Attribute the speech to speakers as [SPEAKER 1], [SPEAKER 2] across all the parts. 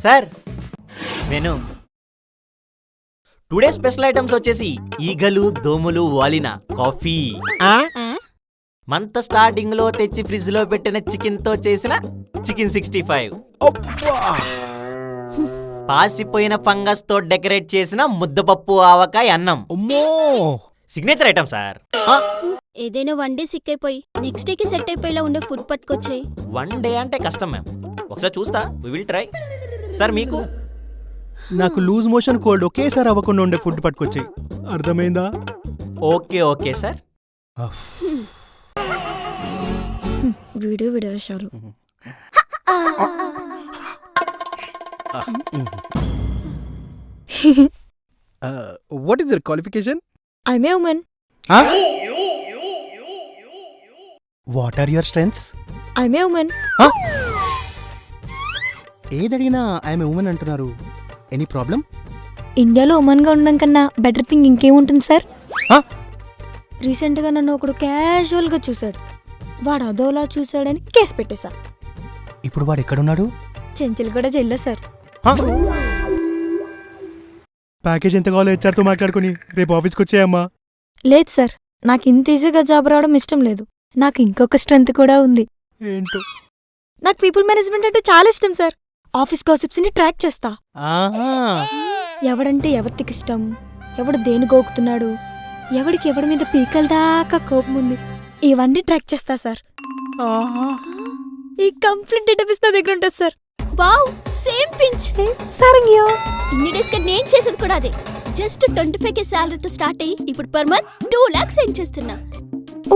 [SPEAKER 1] Sir menu today special items వచ్చేసి ఈగలు దోమలు వాలిన కాఫీ, మంత్ స్టార్టింగ్ లో తెచ్చి ఫ్రిడ్జ్ లో పెట్టిన చికెన్ తో చేసిన చికెన్ 65, పాసిపోయిన ఫంగస్ తో డెకరేట్ చేసిన ముద్దపప్పు ఆవకాయ అన్నం. Signature item sir.
[SPEAKER 2] ఏదైనా వన్ డే సిక్ అయిపోయి నెక్స్ట్ డేకి సెట్ అయిపోయేలా ఉండే ఫుడ్ పట్టుకొచ్చాయి.
[SPEAKER 1] వన్ డే అంటే కష్టం మ్యామ్, ఒకసారి చూస్తా, వి విల్ ట్రై. సార్ మీకు?
[SPEAKER 3] నాకు లూజ్ మోషన్ కోల్డ్ ఒకేసారి అవ్వకుండా ఉండే ఫుడ్ పట్టుకొచ్చాయి, అర్థమైందా?
[SPEAKER 1] Okay okay sir.
[SPEAKER 2] వీడియో విడేశారు.
[SPEAKER 3] What is your qualification?
[SPEAKER 2] I'm a woman.
[SPEAKER 3] What are your strengths?
[SPEAKER 2] I'm a woman.
[SPEAKER 3] ఏదడిగినా ఐఎమ్ ఏ ఉమెన్ అంటున్నారు, ఎనీ ప్రాబ్లం?
[SPEAKER 2] ఇండియాలో ఉమెన్ గా ఉండడం కన్నా బెటర్ థింగ్ ఇంకేముంటుంది సార్? రీసెంట్ గా నన్ను ఒకడు క్యాజువల్ గా చూశాడు, వాడు అదోలా చూశాడని కేసు పెట్టేశా.
[SPEAKER 3] ఇప్పుడు వాడు ఎక్కడున్నాడు?
[SPEAKER 2] చెంచులు కూడా జైల్లో సార్.
[SPEAKER 3] ప్యాకేజ్ ఎంత కావాలో హెచ్ఆర్తో మాట్లాడుకుని రేపు ఆఫీస్కి వచ్చాయమ్మా.
[SPEAKER 2] లేదు సార్, నాకు ఇంత ఈజీగా జాబ్ రావడం ఇష్టం లేదు. నాకు ఇంకొక స్ట్రెంత్ కూడా ఉంది.
[SPEAKER 3] ఏంటో?
[SPEAKER 2] నాకు పీపుల్ మేనేజ్మెంట్ అంటే చాలా ఇష్టం సార్. ఆఫీస్ గాసిప్స్ ని ట్రాక్ చేస్తా. ఎవడంటే ఎవరికి ఇష్టం, ఎవడు దేని గోకుతున్నాడు, ఎవడికి ఎవడి మీద పీకల దాకా కోపం ఉంది, ఇవన్నీ ట్రాక్ చేస్తా సార్. ఈ కంప్లీట్ డేటాబేస్ నా దగ్గర ఉంటుంది సార్. వావ్, సేమ్ పించ్ సారంగియో. ఇన్ని డేస్ గా నేను చేసేది కూడా అదే. జస్ట్ 25K సాలరీతో స్టార్ట్ అయ్యి ఇప్పుడు పర్ మంత్ 2 lakhs ఎర్న్ చేస్తున్నా.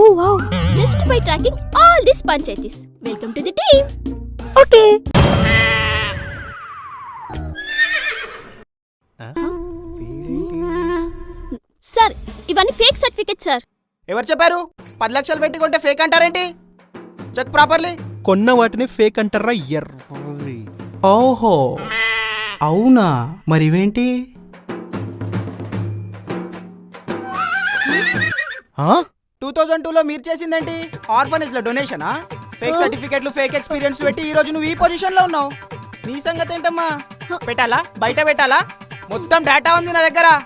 [SPEAKER 2] Oh wow, just by tracking all this panchayats. Welcome to the team. Okay sir, ఇవన్నీ ఫేక్ సర్టిఫికెట్ సార్.
[SPEAKER 4] ఎవరు చెప్పారు? 10 లక్షలు పెట్టుకుంటే ఫేక్ అంటారేంటి? Check properly.
[SPEAKER 3] కొన్న వాటిని ఫేక్ అంటారా ఎర్రి?
[SPEAKER 4] ఓహో అవునా, మరి ఇవేంటి? 2002లో మీరు చేసిందేంటి? ఆర్ఫనేజ్ లో డొనేషనా? ఫేక్ సర్టిఫికెట్లు, ఫేక్ ఎక్స్పీరియన్స్ పెట్టి ఈ రోజు నువ్వు ఈ పొజిషన్ లో ఉన్నావు. నీ సంగతి ఏంటమ్మా? పెట్టాలా, బయట పెట్టాలా? మొత్తం డేటా ఉంది నా దగ్గర.